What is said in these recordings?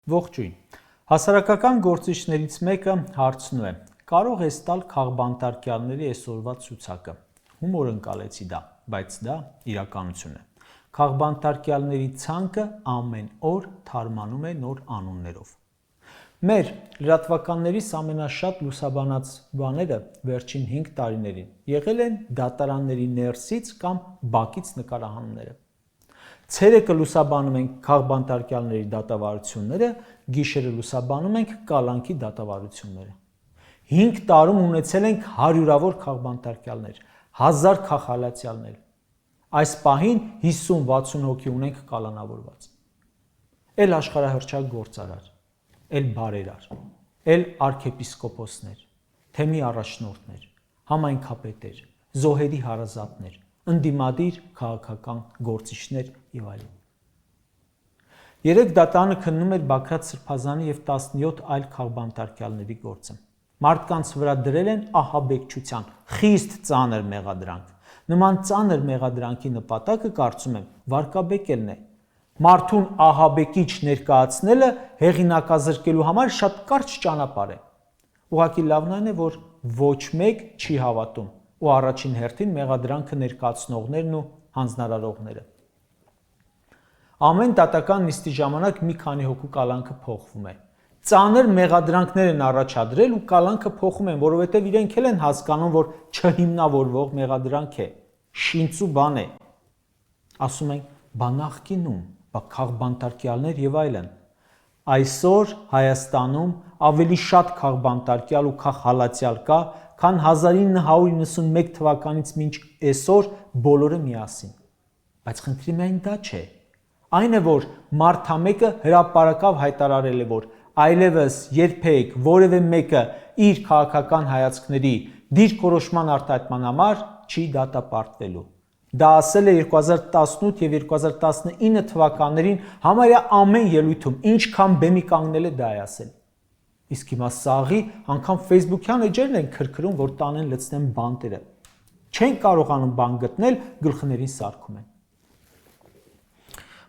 Ողջույն։ Հասարակական գործիչներից մեկը հարցնում է. կարող ես տալ քաղբանտարկյալների այսօրվա ցուցակը։ Հումոր ընկալեցի դա, բայց դա իրականություն է։ Քաղբանտարկյալների ցանկը ամեն օր թարմանում է նոր անուններով։ Մեր լրատվականներիս ամենաշատ լուսաբանած բաները վերջին 5 տարիներին եղել են դատարանների ներսից կամ բակից նկարահանումները։ Ցերեկը լուսաբանում ենք քաղբանտարկյալների դատավարությունները, գիշերը լուսաբանում ենք կալանքի դատավարությունները։ 5 տարում ունեցել ենք հարյուրավոր քաղբանտարկյալներ, 1000 քաղաքալացյալներ։ Այս պահին 50-60 հոգի ունենք կալանավորված։ Էլ աշխարհահռչակ գործարար, էլ բարերար, էլ արքեպիսկոպոսներ, թեմի առաջնորդներ, համայնքապետեր, զոհերի հարազատներ, ընդդիմադիր քաղաքական գործիչներ եւ այլն։ Երեք դատարանը քննում էր Բագրատ Սրբազանի եւ 17 այլ քաղբանտարկյալների գործը։ Մարդկանց վրա դրել են ահաբեկչության խիստ ծանր մեղադրանք։ Նման ծանր մեղադրանքի նպատակը, կարծում եմ, վարկաբեկելն է։ Մարդուն ահաբեկիչ ներկայացնելը հեղինակազրկելու համար շատ կարճ ճանապարհ է։ Ուղղակի լավն այն է, որ ոչ մեկ չի հավատում, ու առաջին հերթին մեղադրանքը ներկայացնողներն ու հանձնարարողները։ Ամեն դատական նիստի ժամանակ մի քանի հոգու կալանքը փոխվում է։ Ծանր մեղադրանքներ են առաջադրել ու կալանքը փոխում են, որովհետև իրենք էլ են հասկանում, որ չհիմնավորվող մեղադրանք է, շինծու բան է։ Ասում են, բա նախկինում, բա քաղբանտարկյալներ եւ այլն։ Այսօր Հայաստանում ավելի շատ քաղբանտարկյալ ու քաղհալածյալ կա, քան 1991 թվականից մինչ այսօր բոլորը միասին։ Բայց խնդրի միայն դա չէ։ Այն է, որ մարդամեկը հրապարակավ հայտարարել է, որ այլևս երբեք որևէ մեկը իր քաղաքական հայացքների դիրքորոշման արտահայտման համար չի դատապարտվելու։ Դա ասել է 2018 եւ 2019 թվականներին համարյա ամեն ելույթում, ինչքան բեմի կանգնել է դա է ասել։ Իսկ հիմա սաղի անգամ Facebook-յան էջերն են քրքրում, որ տանեն լցնեն բանտերը։ Չեն կարողանում բան գտնել, գլխներին սարքում են։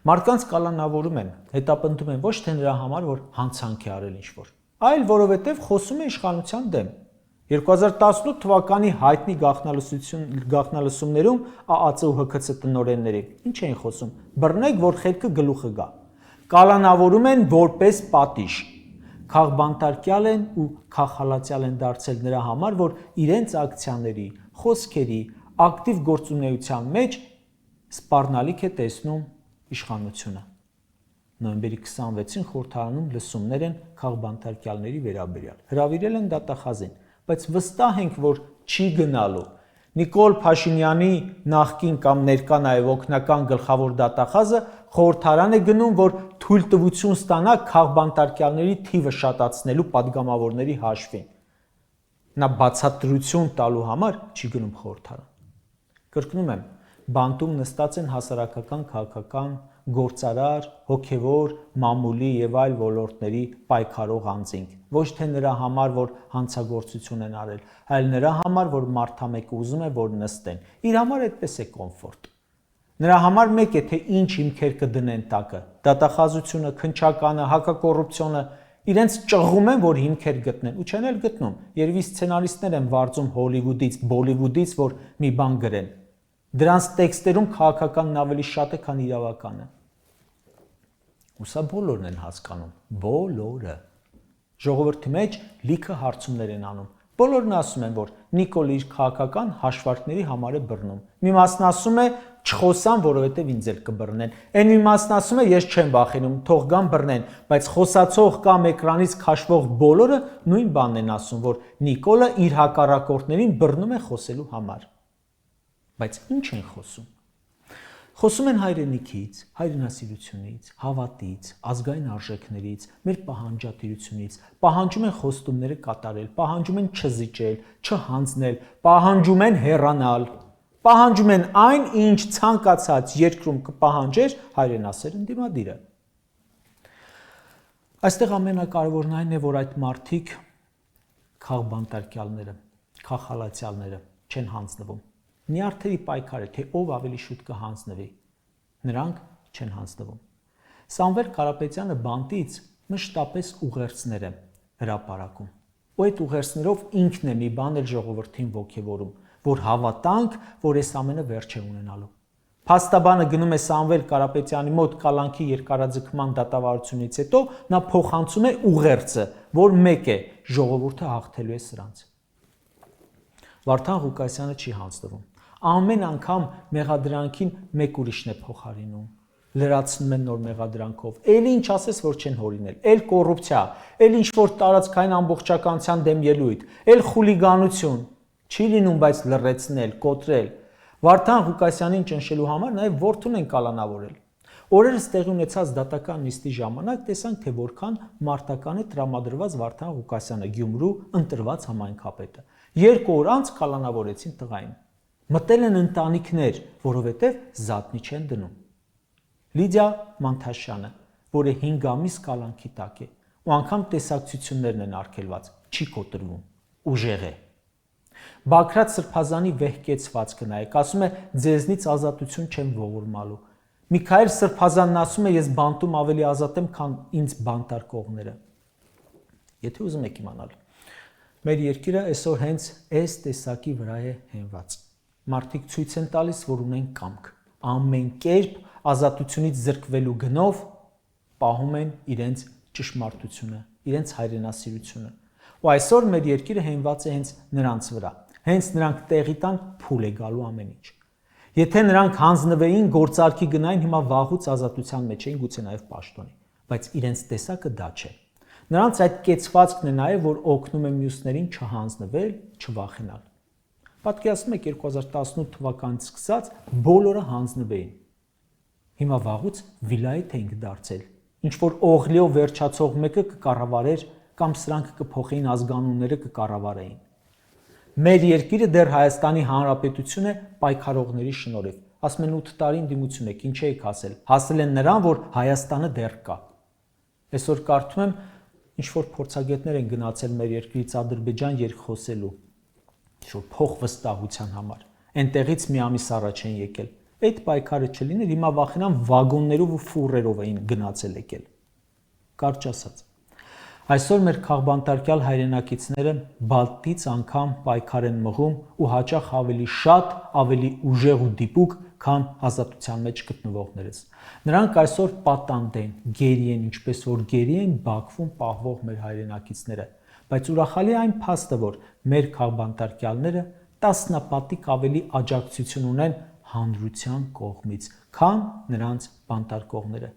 Մարդկանց կալանավորում են, հետապնդում են ոչ թե նրա համար, որ հանցանք է արել ինչ-որ, այլ որովհետև խոսում է իշխանության դեմ։ 2018 թվականի հայտնի գաղտնալսումներում ԱԱԾ ու ՀՔՑ տնօրենների ինչ էին խոսում, բռնեք, որ խելքը գլուխը գա։ Կալանավորում են որպես պատիժ։ Քաղբանտարկյալ են ու քաղհալածյալ են դարձել նրա համար, որ իրենց ակցիաների, խոսքերի, ակտիվ գործունեության մեջ սպառնալիք է տեսնում իշխանությունը։ Նոյեմբերի 26-ին խորհրդարանում լսումներ են քաղբանտարկյալների վերաբերյալ։ Հրավիրել են դատախազին, բայց վստահ ենք, որ չի գնալու։ Նիկոլ Փաշինյանի նախկին կամ ներկա նաև օգնական գլխավոր դատախազը խորհրդարան է գնում, որ թույլտվություն ստանա քաղբանտարկյալների թիվը շատացնելու պատգամավորների հաշվին։ Նա բացատրություն տալու համար չի գնում խորհրդարան։ Կրկնում եմ, բանտում նստած են հասարակական, քաղաքական, գործարար, հոգևոր, մամուլի եւ այլ ոլորտների պայքարող անձինք, ոչ թե նրա համար, որ հանցագործություն են արել, այլ նրա համար, որ մարդամեկը ուզում է, որ նստեն։ Իր համար այդպես է կոմֆորտ։ Նրա համար մեկ է, թե ինչ հիմքեր կդնեն տակը։ Դատախազությունը, քննչականը, հակակոռուպցիոնը իրենց ճղում են, որ հիմքեր գտնեն, ու չեն էլ գտնում։ Երևի սցենարիստներ են վարձում Հոլիվուդից, Բոլիվուդից, որ մի բան գրեն։ Դրանց տեքստերում քաղաքականն ավելի շատ է, քան իրավականը։ Ու սա բոլորն են հասկանում, բոլորը։ Ժողովրդի մեջ լիքը հարցումներ են անում։ Բոլորն ասում են, որ Նիկոլը իր քաղաքական հաշվարկների համար է բռնում։ Մի մասն ասում է, չխոսան, որովհետև ինձ էլ կբռնեն։ Այն մի մասն ասում է, ես չեմ վախենում, թող գան բռնեն, բայց խոսացող կամ էկրանից քաշվող բոլորը նույն բանն են ասում, որ Նիկոլը իր հակառակորդներին բռնում է խոսելու համար։ Բայց ինչ են խոսում։ Խոսում են հայրենիքից, հայրենասիրությունից, հավատից, ազգային արժեքներից, մեր պահանջատիրությունից, պահանջում են խոստումները կատարել, պահանջում են չզիջել, չհանձնել, պահանջում են հեռանալ, պահանջում են այն, ինչ ցանկացած երկրում կպահանջեր հայրենասեր ընդդիմադիրը։ Այստեղ ամենակարևորն այն է, որ այդ մարդիկ քաղբանտարկյալները, քաղհալածյալները չեն հանձնվում։ Նյարդերի պայքար է, թե ով ավելի շուտ կհանձնվի։ Նրանք չեն հանձնվում։ Սամվել Կարապետյանը բանտից մշտապես ուղերձներ եմ հրապարակում։ Ու այդ ուղերձներով ինքն է մի բան էլ ժողովրդին ոգևորում, որ հավատանք, որ այս ամենը վերջ է ունենալու։ Փաստաբանը գնում է Սամվել Կարապետյանի մոտ կալանքի երկարաձգման դատավարությունից հետո, նա փոխանցում է ուղերձը, որ մեկ է, ժողովուրդը հաղթելու է սրանց։ Վարդան Ղուկասյանը չի հանձնվում։ Ամեն անգամ մեղադրանքին մեկ ուրիշն է փոխարինում։ Լրացնում են նոր մեղադրանքով։ Էլ ինչ ասես, որ չեն հորինել, էլ կոռուպցիա, էլ ինչ որ տարածքային ամբողջականության դեմ ելույթ, էլ խուլիգանություն։ Չի լինում, բայց լռեցնել, կոտրել։ Վարդան Ղուկասյանին ճնշելու համար նաև որդուն են կալանավորել։ Օրերս տեղի ունեցած դատական նիստի ժամանակ տեսանք, թե որքան մարտական է տրամադրված Վարդան Ղուկասյանը Գյումրու ընտրված համայնքապետը։ 2 օր անց կալանավորեցին տղային։ Մտել են ընտանիքներ, որովհետև զատնի չեն դնում։ Լիդիա Մանթաշյանը, որը 5 ամիս կալանքի տակ է, ու անգամ տեսակցություններն են արգելված, չի կոտրվում, ուժեղ է։ Բագրատ Սրբազանի վեհկեցվածքը նայեք, ասում է ձեզնից ազատություն չեմ ողորմալու։ Միքայել Սրբազանն ասում է ես բանտում ավելի ազատ եմ, քան ինձ բանտարկողները։ Եթե ուզում եք իմանալ, մեր երկիրը այսօր հենց այս տեսակի վրա է հենված։ Մարդիկ ցույց են տալիս, որ ունեն կամք, ամեն կերպ ազատությունից զրկվելու գնով պահում են իրենց ճշմարտությունը, իրենց հայրենասիրությունը։ Ու այսօր մեր երկիրը հենված է հենց նրանց վրա։ Հենց նրանք տեղի տան փուլ է գալու ամեն ինչ։ Եթե նրանք հանձնվեին, գործարքի գնային, հիմա վաղուց ազատության մեջ էին, գուցե նաև պաշտոնի, բայց իրենց տեսակը դա չէ։ Նրանց այդ կեցվածքն է նաև, որ օգնում է մյուսներին չհանձնվել, չվախենալ։ Պատկերացնում եք 2018 թվականից սկսած բոլորը հանձնվեին։ Հիմա վաղուց վիլայեթ ենք դարձել, ինչ որ օղլիով վերջացող մեկը կկառավարեր կամ սրանք կփոխեին ազգանունները կկառավարեին։ Մեր երկիրը դեռ Հայաստանի Հանրապետություն է պայքարողների շնորհիվ։ Ասում են 8 տարի ընդդիմություն եք, ինչ եք հասել։ Հասել են նրան, որ Հայաստանը դեռ կա։ Այսօր կարդում եմ, ինչ որ փորձագետներ են գնացել մեր երկրից Ադրբեջան երկխոսելու, ինչ որ փոխվստահության համար։ Այնտեղից մի ամիս առաջ են եկել։ Այդ պայքարը չլիներ, հիմա վախենան վագոններով ու ֆուրերով էին գնացել եկել։ Կարճ ասած, այսօր մեր քաղբանտարկյալ հայրենակիցները բալտից անգամ պայքար են մղում ու հաճախ ավելի շատ, ավելի ուժեղ ու դիպուկ, քան ազատության մեջ գտնվողներս։ Նրանք այսօր պատանդ են, գերի են, ինչպես որ գերի են Բաքվում պահվող մեր հայրենակիցները, բայց ուրախալի այն փաստը, որ մեր քաղբանտարկյալները տասնապատիկ ավելի աջակցություն ունեն հանրության կողմից, քան նրանց բանտարկողները։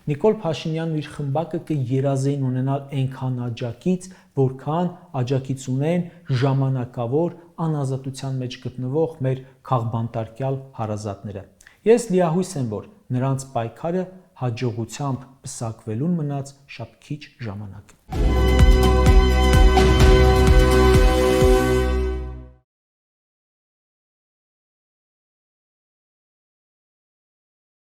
Նիկոլ Փաշինյանն իր խմբակը կերազեին ունենալ այնքան աջակից, որքան աջակից ունեն ժամանակավոր անազատության մեջ գտնվող մեր քաղբանտարկյալ հարազատները։ Ես լիահույս եմ, որ նրանց պայքարը հաջողությամբ պսակվելուն մնաց շատ քիչ ժամանակ։